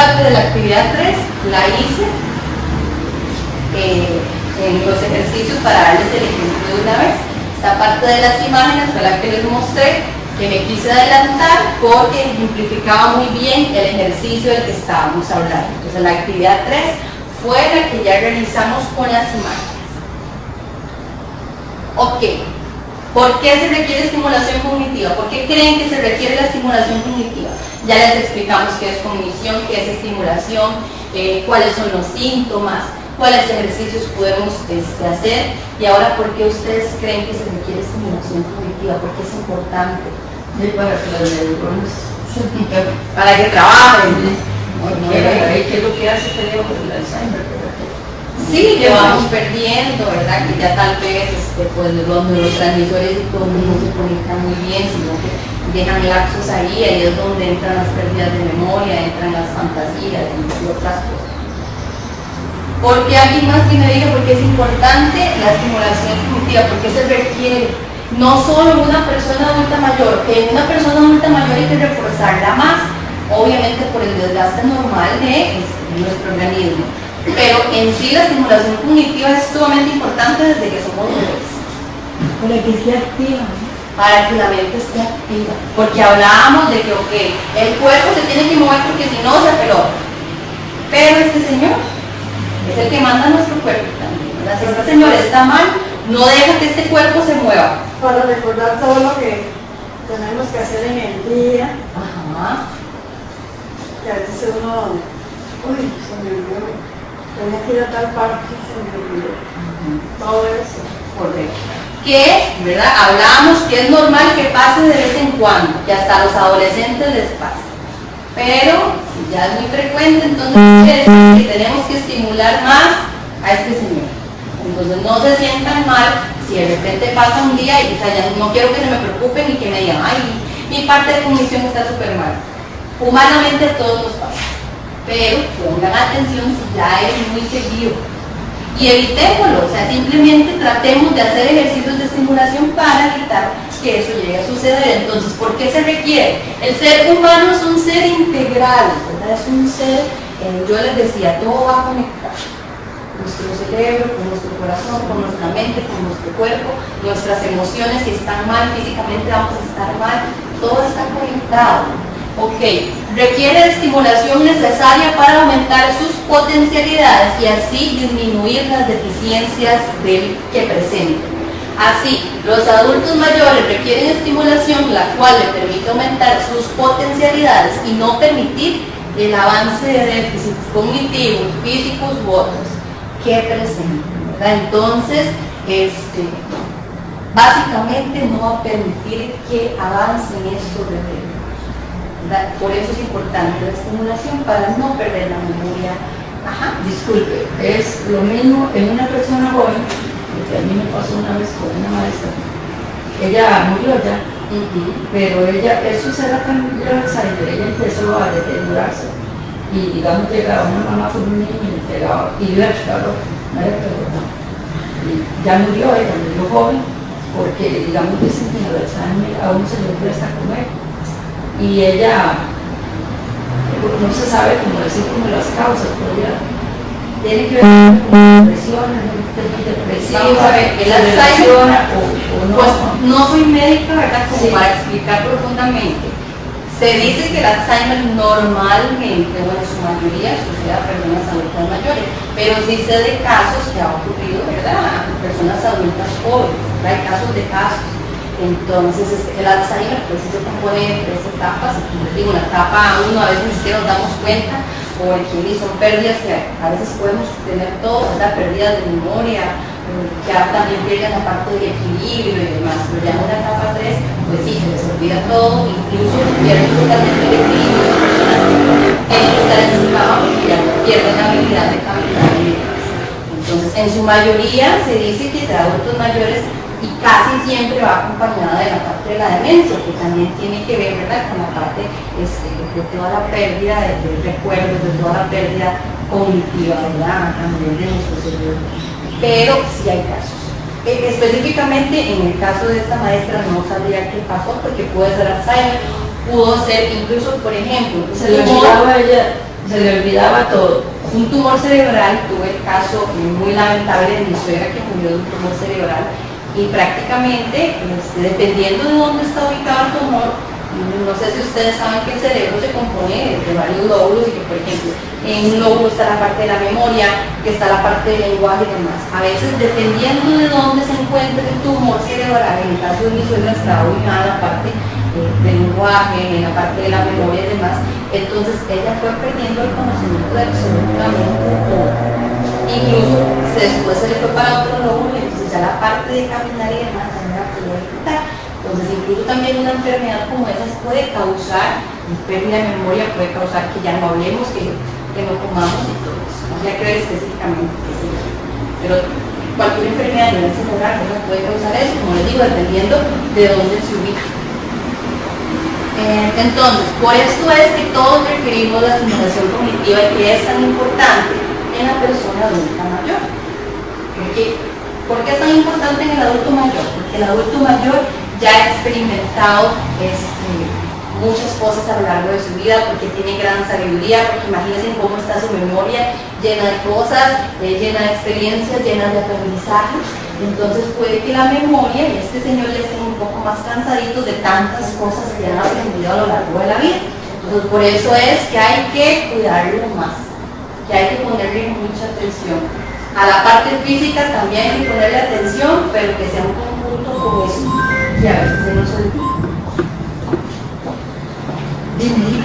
parte de la actividad 3 la hice en los ejercicios para darles el ejemplo de una vez. Esta parte de las imágenes fue la que les mostré, que me quise adelantar porque ejemplificaba muy bien el ejercicio del que estábamos hablando. Entonces la actividad 3 fue la que ya realizamos con las imágenes. Ok, ¿por qué se requiere estimulación cognitiva? ¿Por qué creen que se requiere la estimulación cognitiva? Ya les explicamos qué es cognición, qué es estimulación, cuáles son los síntomas, cuáles ejercicios podemos hacer, y ahora ¿por qué ustedes creen que se requiere estimulación cognitiva? ¿Por qué es importante? Para que las neuronas para que trabajen. ¿Qué es lo que hace que el Alzheimer? Sí, que vamos perdiendo, ¿verdad? Que ya tal vez pues, los neurotransmisores y todo no se conectan muy bien, sino que dejan lapsos ahí es donde entran las pérdidas de memoria, entran las fantasías y otras cosas. Porque alguien más que me diga por qué es importante la estimulación cognitiva, por qué se requiere. No solo en una persona adulta mayor, que en una persona adulta mayor hay que reforzarla más, obviamente por el desgaste normal de nuestro organismo. Pero en sí la estimulación cognitiva es sumamente importante desde que somos bebés. Para que esté activa. Para que la mente esté activa. Porque hablábamos de que, ok, el cuerpo se tiene que mover porque si no se pelota. Pero este señor es el que manda nuestro cuerpo también. Si este señor está mal, no deja que este cuerpo se mueva. Para recordar todo lo que tenemos que hacer en el día. Ajá. Que a veces uno, uy, se me olvidó. Tenía que ir a tal parte, se me olvidó. Todo eso. Correcto. Que, ¿verdad? Hablábamos que es normal que pase de vez en cuando, que hasta a los adolescentes les pasa. Pero, si ya es muy frecuente, entonces quiere decir que tenemos que estimular más a este señor. Entonces no se sientan mal si de repente pasa un día y ya no quiero que se me preocupen y que me digan, ay, mi parte de cognición está súper mal. Humanamente a todos nos pasa, pero pongan atención si ya es muy seguido y evitémoslo, o sea, simplemente tratemos de hacer ejercicios de estimulación para evitar que eso llegue a suceder. Entonces, ¿por qué se requiere? El ser humano es un ser integral, ¿verdad? Es un ser, yo les decía, todo va a conectar. Nuestro cerebro, con nuestro corazón, con nuestra mente, con nuestro cuerpo, nuestras emociones, si están mal físicamente vamos a estar mal, todo está conectado. Ok, requiere de estimulación necesaria para aumentar sus potencialidades y así disminuir las deficiencias que presenten. Así, los adultos mayores requieren estimulación la cual le permite aumentar sus potencialidades y no permitir el avance de déficits cognitivos, físicos u otros que presenten, ¿verdad? Entonces, básicamente no va a permitir que avancen estos reflejos. Por eso es importante la estimulación para no perder la memoria. Ajá. Disculpe, es lo mismo en una persona joven, que a mí me pasó una vez con una maestra. Ella murió ya, pero eso era tan Alzheimer, ella empezó a deteriorarse. Y digamos llegaba una mamá con un niño y le pegaba, y yo era chicarro, no era perdonado. Y ya murió ella, murió joven, porque digamos dicen que en el Alzheimer a uno se le cuesta comer. Y ella, no se sabe cómo decir como las causas, pero ella tiene que ver con depresión, Vamos a ver, el Alzheimer, o no. Pues no soy médica, ¿verdad? Como sí, para explicar profundamente. Se dice que el Alzheimer normalmente, o en su mayoría, sucede a personas adultas mayores, pero sí sé de casos que ha ocurrido, ¿verdad? A personas adultas jóvenes, ¿verdad? Hay casos de casos. Entonces, el Alzheimer pues se compone de 3 etapas. Como les digo, la etapa 1 a veces ni siquiera nos damos cuenta, porque son pérdidas que a veces podemos tener todo, ¿verdad? Pérdidas de memoria, que también pierden la parte de equilibrio y demás. Pero ya en la etapa 3, pues sí, se les olvida todo, incluso pierden totalmente el equilibrio. Son personas que tienen que estar en su cama porque ya pierden la habilidad de caminar y demás. Entonces, en su mayoría se dice que de adultos mayores, y casi siempre va acompañada de la parte de la demencia, que también tiene que ver, ¿verdad?, con la parte de toda la pérdida de recuerdos, de toda la pérdida cognitiva, ¿verdad?, a nivel de nuestro cerebro. Pero sí hay casos. Específicamente en el caso de esta maestra no sabría qué pasó, porque puede ser Alzheimer, pudo ser incluso, por ejemplo, se le olvidaba ella se le olvidaba todo. Un tumor cerebral, tuve el caso muy lamentable de mi suegra que murió de un tumor cerebral y prácticamente, dependiendo de dónde está ubicado el tumor, no sé si ustedes saben que el cerebro se compone de varios lóbulos y que, por ejemplo, en un lóbulo está la parte de la memoria, que está la parte del lenguaje y demás. A veces, dependiendo de dónde se encuentre el tumor cerebral, en el caso de mi suegra estaba ubicada en la parte del lenguaje, en la parte de la memoria y demás, entonces ella fue perdiendo el conocimiento de absolutamente todo. Incluso después se le fue para otro lóbulo y entonces ya la parte de caminar y demás ya no la podía evitar. Entonces incluso también una enfermedad como esa puede causar pérdida de memoria, puede causar que ya no hablemos, que no comamos y todo eso. No sé qué específicamente qué es eso. Pero cualquier enfermedad a nivel cerebral puede causar eso, como les digo, dependiendo de dónde se ubica. Entonces, por esto es que todos requerimos la estimulación cognitiva y que es tan importante en la persona adulta mayor. ¿Por qué es tan importante en el adulto mayor? Porque el adulto mayor ya ha experimentado muchas cosas a lo largo de su vida, porque tiene gran sabiduría, porque imagínense cómo está su memoria, llena de cosas, llena de experiencias, llena de aprendizaje. Entonces puede que la memoria y este señor ya estén un poco más cansaditos de tantas cosas que han aprendido a lo largo de la vida. Entonces por eso es que hay que cuidarlo más, que hay que ponerle mucha atención. A la parte física también hay que ponerle atención, pero que sea un conjunto con eso, que a veces se nos olvida. Dime.